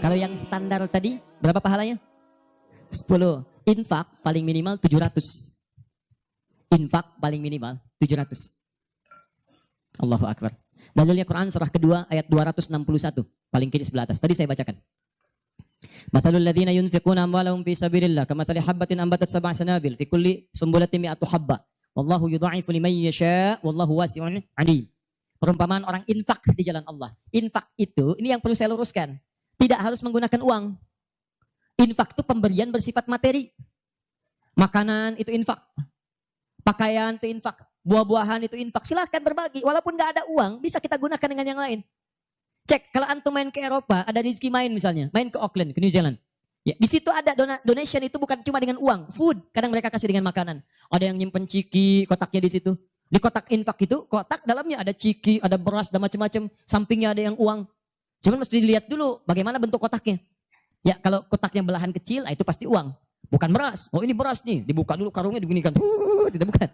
Kalau yang standar tadi, berapa pahalanya? 10. Infak paling minimal 700. Infak paling minimal 700. Allahu Akbar. Dalilnya Quran surah kedua ayat 261. Paling kiri sebelah atas. Tadi saya bacakan. Mathalul ladzina yunfiquna amwalahum fi sabilillah kamathali habbatin ambatat sab'a sanabil fi kulli sumbulatin mi'atu habba. Wallahu yudha'ifu liman yasha' wallahu wasi'un 'alim. Perumpamaan orang infak di jalan Allah. Infak itu, ini yang perlu saya luruskan. Tidak harus menggunakan uang. Infak itu pemberian bersifat materi. Makanan itu infak. Pakaian itu infak. Buah-buahan itu infak. Silahkan berbagi. Walaupun gak ada uang, bisa kita gunakan dengan yang lain. Cek, kalau antum main ke Eropa, ada rezeki main misalnya. Main ke Auckland, ke New Zealand. Ya, di situ ada donation itu bukan cuma dengan uang. Food, kadang mereka kasih dengan makanan. Ada yang nyimpen ciki, kotaknya di situ. Di kotak infak itu, kotak dalamnya ada ciki, ada beras, dan macam-macam. Sampingnya ada yang uang. Cuman mesti dilihat dulu bagaimana bentuk kotaknya. Ya, kalau kotaknya belahan kecil, itu pasti uang. Bukan beras. Oh, ini beras nih. Dibuka dulu karungnya, diginikan. Tidak, bukan.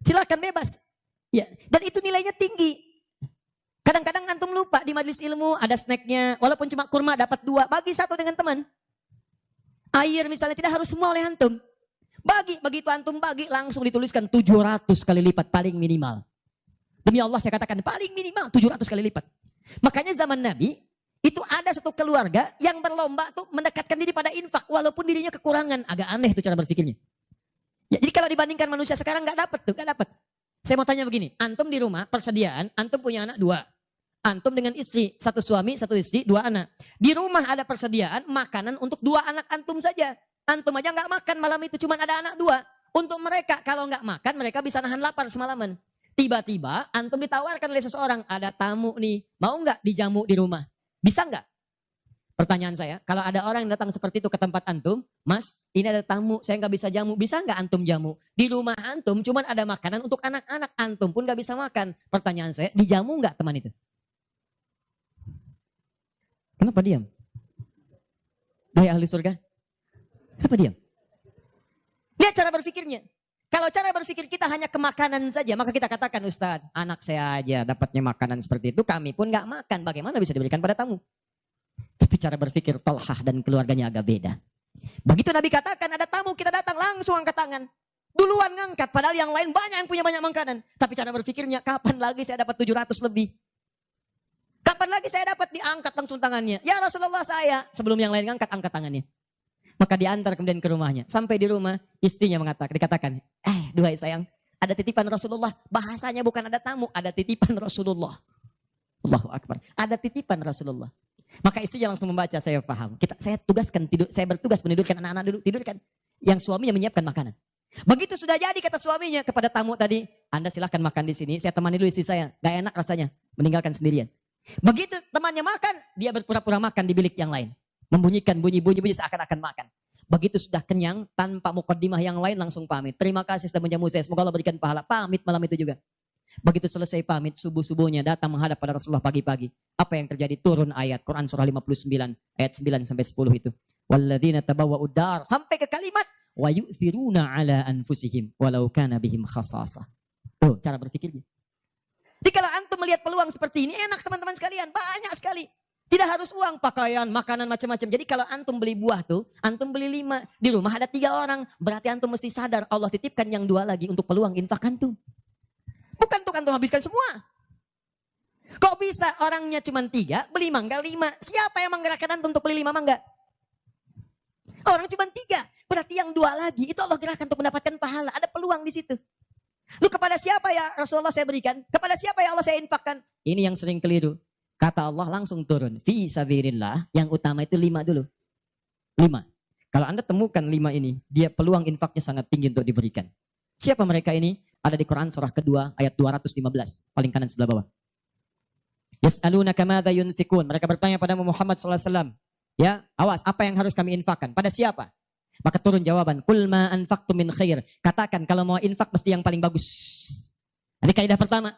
Silakan bebas. Ya, dan itu nilainya tinggi. Kadang-kadang antum lupa di majelis ilmu ada snacknya. Walaupun cuma kurma dapat 2, bagi 1 dengan teman. Air misalnya tidak harus semua oleh antum. Bagi, begitu antum bagi langsung dituliskan 700 kali lipat paling minimal. Demi Allah saya katakan paling minimal 700 kali lipat. Makanya zaman Nabi itu ada satu keluarga yang berlomba tuh mendekatkan diri pada infak walaupun dirinya kekurangan. Agak aneh tuh cara berpikirnya. Ya, jadi kalau dibandingkan manusia sekarang nggak dapat tuh, nggak dapat. Saya mau tanya begini, antum di rumah persediaan, antum punya anak 2. Antum dengan istri, 1 suami, 1 istri, 2 anak. Di rumah ada persediaan makanan untuk 2 anak antum saja. Antum aja nggak makan malam itu, cuma ada anak 2. Untuk mereka, kalau nggak makan, mereka bisa nahan lapar semalaman. Tiba-tiba, antum ditawarkan oleh seseorang, ada tamu nih, mau nggak dijamu di rumah? Bisa nggak? Pertanyaan saya, kalau ada orang yang datang seperti itu ke tempat antum, Mas, ini ada tamu, saya nggak bisa jamu, bisa nggak antum jamu? Di rumah antum, cuma ada makanan untuk anak-anak, antum pun nggak bisa makan. Pertanyaan saya, dijamu nggak teman itu? Kenapa diam? Gaya ahli surga? Kenapa diam? Lihat cara berpikirnya. Kalau cara berpikir kita hanya ke makanan saja, maka kita katakan, Ustaz, anak saya aja dapatnya makanan seperti itu, kami pun gak makan. Bagaimana bisa diberikan pada tamu? Tapi cara berpikir Talhah dan keluarganya agak beda. Begitu Nabi katakan ada tamu, kita datang langsung angkat tangan. Duluan ngangkat, padahal yang lain banyak yang punya banyak makanan. Tapi cara berpikirnya, kapan lagi saya dapat 700 lebih? Kapan lagi saya dapat diangkat langsung tangannya? Ya Rasulullah saya. Sebelum yang lain ngangkat, angkat tangannya. Maka diantar kemudian ke rumahnya. Sampai di rumah, istrinya dikatakan, duhai sayang, ada titipan Rasulullah. Bahasanya bukan ada tamu, ada titipan Rasulullah. Allahu Akbar. Ada titipan Rasulullah. Maka istrinya langsung membaca, saya paham. Saya bertugas menidurkan anak-anak dulu, tidurkan. Yang suaminya menyiapkan makanan. Begitu sudah jadi kata suaminya kepada tamu tadi, Anda silahkan makan di sini, saya temani dulu istri saya. Gak enak rasanya, meninggalkan sendirian. Begitu temannya makan, dia berpura-pura makan di bilik yang lain. Membunyikan bunyi-bunyi seakan-akan makan. Begitu sudah kenyang, tanpa mukaddimah yang lain langsung pamit. Terima kasih sudah menjamu saya, semoga Allah berikan pahala. Pamit malam itu juga. Begitu selesai pamit, subuh-subuhnya datang menghadap pada Rasulullah pagi-pagi. Apa yang terjadi? Turun ayat Quran surah 59 ayat 9 sampai 10 itu. Walladzina tabawwa'ud dar sampai ke kalimat wa yu'thiruna ala anfusihim walau kana bihim khasasah. Tuh cara berpikirnya. Jadi kalau antum melihat peluang seperti ini, enak teman-teman sekalian, banyak sekali. Tidak harus uang, pakaian, makanan, macam-macam. Jadi kalau antum beli buah tuh, antum beli 5. Di rumah ada 3 orang. Berarti antum mesti sadar Allah titipkan yang 2 lagi untuk peluang infak antum. Bukan untuk antum habiskan semua. Kok bisa orangnya cuma 3, beli mangga 5. Siapa yang menggerakkan antum untuk beli 5 mangga? Orang cuma 3. Berarti yang 2 lagi, itu Allah gerakkan untuk mendapatkan pahala. Ada peluang di situ. Lu kepada siapa ya Rasulullah saya berikan? Kepada siapa ya Allah saya infakkan? Ini yang sering keliru. Kata Allah langsung turun. Fi sabilillah. Yang utama itu 5 dulu. 5. Kalau Anda temukan 5 ini, dia peluang infaknya sangat tinggi untuk diberikan. Siapa mereka ini? Ada di Quran surah kedua ayat 215. Paling kanan sebelah bawah. Yas'alunaka madza yunfikun. Mereka bertanya pada Muhammad SAW. Ya, awas, apa yang harus kami infakkan? Pada siapa? Maka turun jawaban, kul ma anfaqtum min khair. Katakan kalau mau infak mesti yang paling bagus. Ini kaidah pertama.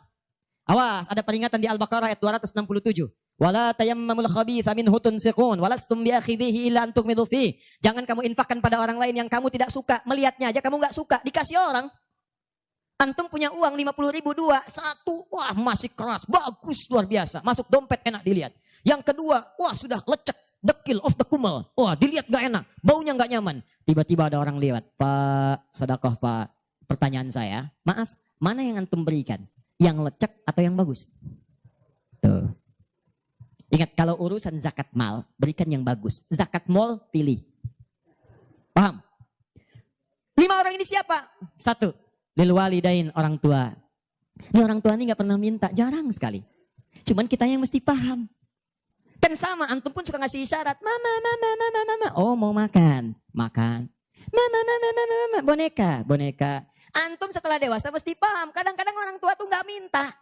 Awas, ada peringatan di Al-Baqarah ayat 267. Wala tayammamul khabitha minhu tunfiqun walastum biakhidhihi illa an tughmidu fi. Jangan kamu infakkan pada orang lain yang kamu tidak suka. Melihatnya aja kamu enggak suka, dikasih orang. Antum punya uang 50.000 2, 1, wah masih keras, bagus luar biasa. Masuk dompet enak dilihat. Yang kedua, wah sudah lecek. dekil of the kumel. Wah, dilihat gak enak, baunya gak nyaman. Tiba-tiba ada orang lewat, Pak, sedekah Pak. Pertanyaan saya, maaf, mana yang antum berikan? Yang lecek atau yang bagus? Tuh. Ingat, kalau urusan zakat mal, berikan yang bagus. Zakat mal, pilih. Paham? 5 orang ini siapa? 1, lil walidain, orang tua. Ini orang tua ini gak pernah minta, jarang sekali. Cuman kita yang mesti paham. Kan sama, antum pun suka ngasih isyarat. Mama, mama, mama, mama. Oh, mau makan. Makan. Mama, mama, mama, mama. Boneka, boneka. Antum setelah dewasa mesti paham. Kadang-kadang orang tua tuh gak minta.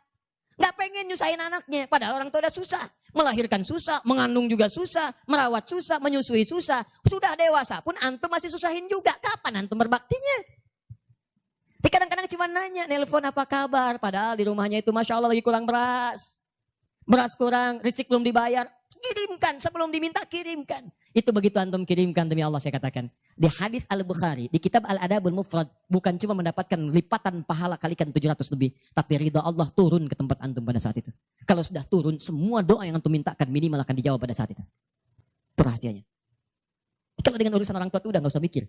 Gak pengen nyusahin anaknya. Padahal orang tua udah susah. Melahirkan susah, mengandung juga susah. Merawat susah, menyusui susah. Sudah dewasa pun antum masih susahin juga. Kapan antum berbaktinya? Kadang-kadang cuma nanya, nelpon apa kabar. Padahal di rumahnya itu Masya Allah lagi kurang beras. Beras kurang, rezeki belum dibayar. Kirimkan, sebelum diminta kirimkan. Itu begitu antum kirimkan, demi Allah saya katakan. Di hadis Al-Bukhari, di kitab Al-Adabul Mufrad, bukan cuma mendapatkan lipatan pahala kalikan 700 lebih. Tapi ridha Allah turun ke tempat antum pada saat itu. Kalau sudah turun, semua doa yang antum mintakan minimal akan dijawab pada saat itu. Itu rahasianya. Kalau dengan urusan orang tua itu udah gak usah mikir.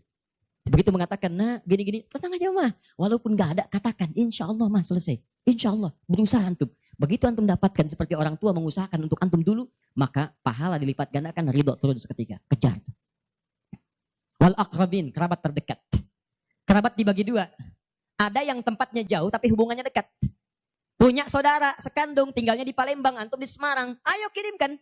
Begitu mengatakan, nah gini-gini, tenang aja mah. Walaupun gak ada, katakan, insya Allah mah selesai. Insya Allah, berusaha antum. Begitu antum dapatkan seperti orang tua mengusahakan untuk antum dulu, maka pahala dilipat gandakan, ridho turun seketika. Kejar. Wal aqrabin, kerabat terdekat. Kerabat dibagi 2. Ada yang tempatnya jauh tapi hubungannya dekat. Punya saudara sekandung, tinggalnya di Palembang, antum di Semarang. Ayo kirimkan.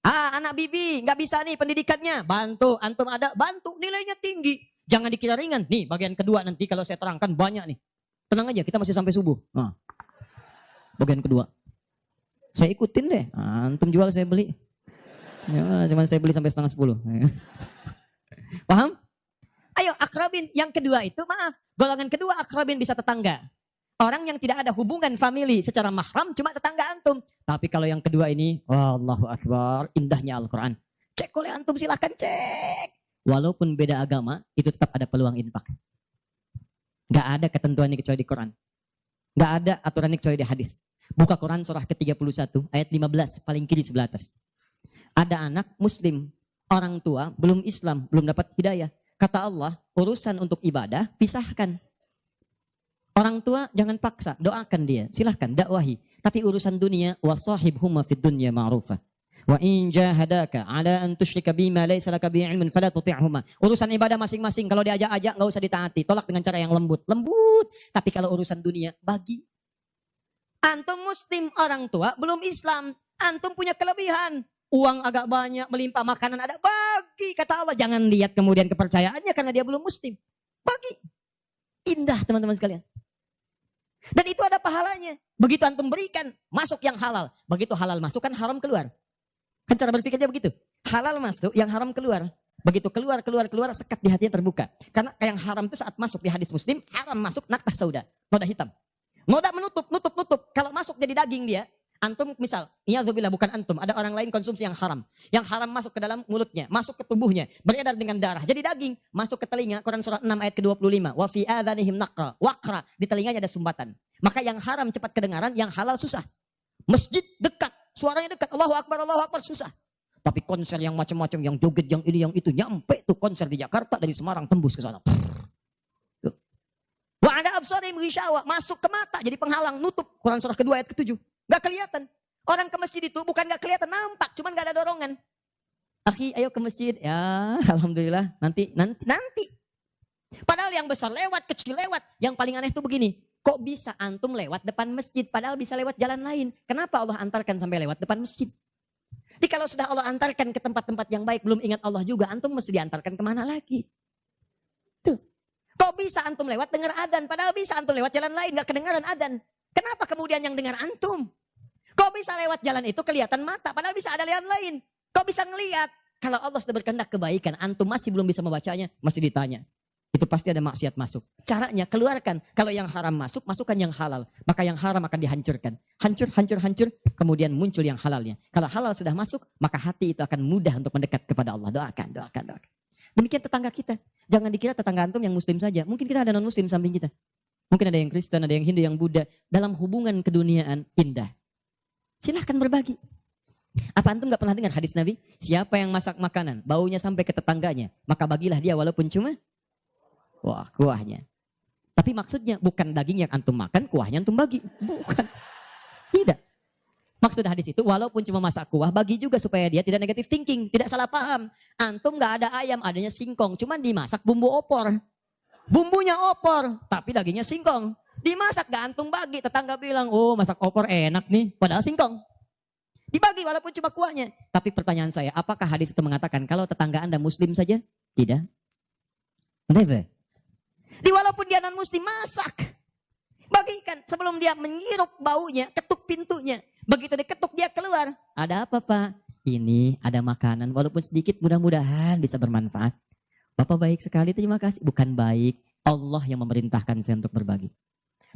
Anak bibi nggak bisa nih pendidikannya, bantu. Antum ada, bantu. Nilainya tinggi. Jangan dikira ringan. Nih bagian kedua nanti kalau saya terangkan banyak nih. Tenang aja, kita masih sampai subuh. Bagian kedua. Saya ikutin deh. Antum jual saya beli. Ya, cuman saya beli sampai 9:30. Paham? Ayo akrabin. Yang kedua itu maaf. Golongan kedua akrabin bisa tetangga. Orang yang tidak ada hubungan famili secara mahram cuma tetangga antum. Tapi kalau yang kedua ini, Allahu Akbar, indahnya Al-Quran. Cek oleh antum, silahkan cek. Walaupun beda agama, itu tetap ada peluang infak. Gak ada ketentuan ini kecuali di Quran. Gak ada aturan ini kecuali di hadis. Buka Quran surah ke-31 ayat 15 paling kiri sebelah atas. Ada anak muslim, orang tua belum Islam, belum dapat hidayah. Kata Allah, urusan untuk ibadah pisahkan. Orang tua jangan paksa, doakan dia, silahkan dakwahi. Tapi urusan dunia, wasahibhuma fid dunya ma'rufa. Wa in jahadaka ala an tusyrika bima laysa laka bihi ilmun fala tuti'huma. Urusan ibadah masing-masing, kalau diajak-ajak enggak usah ditaati, tolak dengan cara yang lembut. Lembut. Tapi kalau urusan dunia, bagi. Antum muslim, orang tua belum Islam, antum punya kelebihan. Uang agak banyak, melimpah, makanan ada, bagi. Kata Allah, jangan lihat kemudian kepercayaannya karena dia belum muslim. Bagi. Indah teman-teman sekalian. Dan itu ada pahalanya. Begitu antum berikan, masuk yang halal. Begitu halal masuk kan haram keluar. Kan cara berpikirnya begitu. Halal masuk, yang haram keluar. Begitu keluar, sekat di hatinya terbuka. Karena yang haram itu saat masuk di hadis muslim, haram masuk naktah sauda, noda hitam. Noda menutup. Kalau masuk jadi daging dia, antum misal, iyadzubillah bukan antum, ada orang lain konsumsi yang haram. Yang haram masuk ke dalam mulutnya, masuk ke tubuhnya, beredar dengan darah. Jadi daging, masuk ke telinga, Quran surah 6 ayat ke-25. Wa fi adhanihim naqra, waqra, di telinganya ada sumbatan. Maka yang haram cepat kedengaran, yang halal susah. Masjid dekat, suaranya dekat, Allahu Akbar, susah. Tapi konser yang macam-macam, yang joget, yang ini, yang itu, nyampe tuh konser di Jakarta, dari Semarang tembus ke sana. Wa ada absarihim ghishawa, masuk ke mata jadi penghalang, nutup. Quran surah kedua ayat ke-7. Gak kelihatan. Orang ke masjid itu bukan gak kelihatan, nampak, cuman gak ada dorongan. Akhi, ayo ke masjid. Ya, alhamdulillah, nanti. Padahal yang besar lewat, kecil lewat. Yang paling aneh itu begini, kok bisa antum lewat depan masjid padahal bisa lewat jalan lain? Kenapa Allah antarkan sampai lewat depan masjid? Jadi kalau sudah Allah antarkan ke tempat-tempat yang baik, belum ingat Allah juga, antum mesti diantarkan kemana lagi? Tuh. Kok bisa antum lewat dengar adzan, padahal bisa antum lewat jalan lain, gak kedengaran adzan. Kenapa kemudian yang dengar antum? Kok bisa lewat jalan itu kelihatan mata, padahal bisa ada jalan lain. Kok bisa ngelihat? Kalau Allah sudah berkehendak kebaikan, antum masih belum bisa membacanya, masih ditanya. Itu pasti ada maksiat masuk. Caranya keluarkan. Kalau yang haram masuk, masukkan yang halal. Maka yang haram akan dihancurkan. Hancur. Kemudian muncul yang halalnya. Kalau halal sudah masuk, maka hati itu akan mudah untuk mendekat kepada Allah. Doakan. Demikian tetangga kita. Jangan dikira tetangga antum yang muslim saja. Mungkin kita ada non-muslim samping kita. Mungkin ada yang Kristen, ada yang Hindu, yang Buddha. Dalam hubungan keduniaan indah. Silahkan berbagi. Apa antum gak pernah dengar hadis Nabi? Siapa yang masak makanan, baunya sampai ke tetangganya, maka bagilah dia walaupun cuma kuahnya. Tapi maksudnya bukan daging yang antum makan, kuahnya antum bagi. Bukan. Tidak. Maksud hadis itu walaupun cuma masak kuah, bagi juga supaya dia tidak negatif thinking, tidak salah paham. Antum gak ada ayam, adanya singkong, cuman dimasak bumbu opor. Bumbunya opor, tapi dagingnya singkong. Dimasak gak antum bagi, tetangga bilang, oh masak opor enak nih, padahal singkong. Dibagi walaupun cuma kuahnya. Tapi pertanyaan saya, apakah hadis itu mengatakan kalau tetangga Anda muslim saja? Tidak. Never. Walaupun dia non muslim, masak. Bagikan sebelum dia menghirup baunya, ketuk pintunya. Begitu diketuk dia keluar. Ada apa Pak? Ini ada makanan walaupun sedikit, mudah-mudahan bisa bermanfaat. Bapak baik sekali, terima kasih. Bukan baik, Allah yang memerintahkan saya untuk berbagi.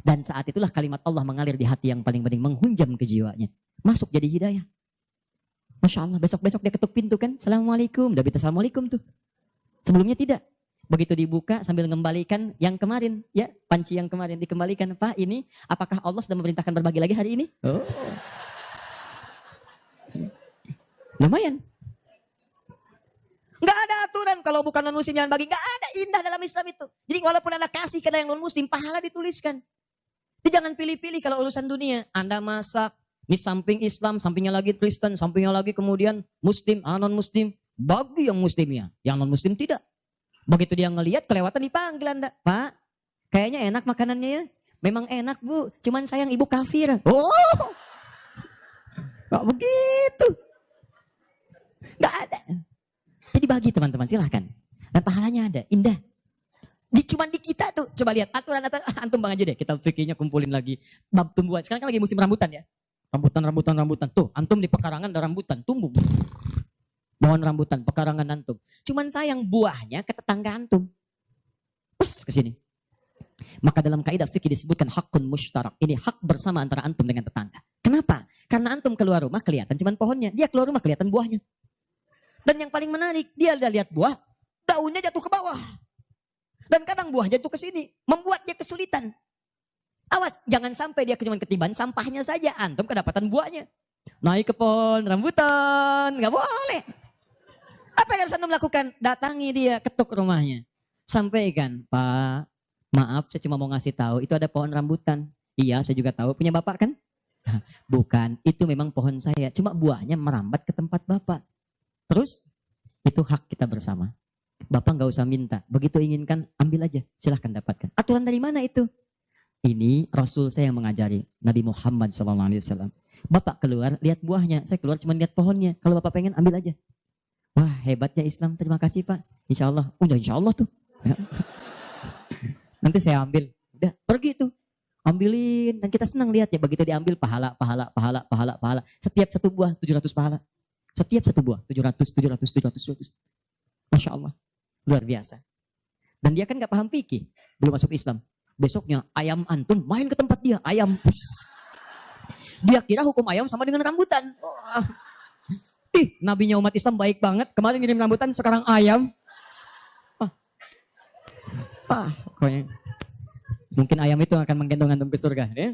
Dan saat itulah kalimat Allah mengalir di hati yang paling bening, menghunjam ke jiwanya. Masuk jadi hidayah. Masya Allah, besok-besok dia ketuk pintu kan. Assalamualaikum, udah bisa assalamualaikum tuh. Sebelumnya tidak. Begitu dibuka sambil mengembalikan yang kemarin. Ya, panci yang kemarin dikembalikan. Pak ini, apakah Allah sudah memerintahkan berbagi lagi hari ini? Oh. Lumayan. Nggak ada aturan kalau bukan non muslim jangan bagi. Nggak ada, indah dalam Islam itu. Jadi walaupun Anda kasih ke yang non muslim, pahala dituliskan. Jadi jangan pilih-pilih kalau urusan dunia. Anda masak. Di samping Islam, sampingnya lagi Kristen, sampingnya lagi kemudian Muslim, non-Muslim. Bagi yang Muslimnya, yang non-Muslim tidak. Begitu dia ngelihat kelewatan dipanggil Anda. Pak, kayaknya enak makanannya ya. Memang enak Bu, cuman sayang ibu kafir. Oh, gak begitu. Gak ada. Jadi bagi teman-teman, silahkan. Dan pahalanya ada, indah. Cuman di kita tuh, coba lihat aturan antum bang aja deh. Kita fikirnya kumpulin lagi. Bab tumbuhan, sekarang kan lagi musim rambutan ya. Rambutan. Tuh, antum di pekarangan ada rambutan, tumbuh. Pohon rambutan, pekarangan antum. Cuman sayang buahnya ke tetangga antum. Terus ke sini. Maka dalam kaidah fikih disebutkan hakun musytarak. Ini hak bersama antara antum dengan tetangga. Kenapa? Karena antum keluar rumah kelihatan cuman pohonnya. Dia keluar rumah kelihatan buahnya. Dan yang paling menarik, dia udah lihat buah, daunnya jatuh ke bawah. Dan kadang buah jatuh ke sini, membuat dia kesulitan. Awas, jangan sampai dia cuma ketiban sampahnya saja. Antum kedapatan buahnya. Naik ke pohon rambutan. Gak boleh. Apa yang harus antum lakukan? Datangi dia, ketuk rumahnya. Sampaikan, Pak, maaf saya cuma mau ngasih tahu. Itu ada pohon rambutan. Iya, saya juga tahu. Punya Bapak kan? Bukan, itu memang pohon saya. Cuma buahnya merambat ke tempat Bapak. Terus, itu hak kita bersama. Bapak gak usah minta. Begitu inginkan, ambil aja. Silahkan dapatkan. Aturan dari mana itu? Ini Rasul saya yang mengajari, Nabi Muhammad SAW. Bapak keluar, lihat buahnya. Saya keluar cuma lihat pohonnya. Kalau Bapak pengen, ambil aja. Wah, hebatnya Islam. Terima kasih Pak. Insya Allah. Udah insya Allah tuh. Nanti saya ambil. Udah, pergi tuh. Ambilin. Dan kita senang lihat ya. Begitu diambil, pahala. Setiap satu buah, 700 pahala. Setiap satu buah, 700. Masya Allah. Luar biasa. Dan dia kan gak paham fikih. Belum masuk Islam. Besoknya ayam antum main ke tempat dia, ayam. Dia kira hukum ayam sama dengan rambutan. Oh. Nabinya umat Islam baik banget. Kemarin ngirim rambutan, sekarang ayam. Pokoknya. Mungkin ayam itu akan menggendong antum ke surga. Ya?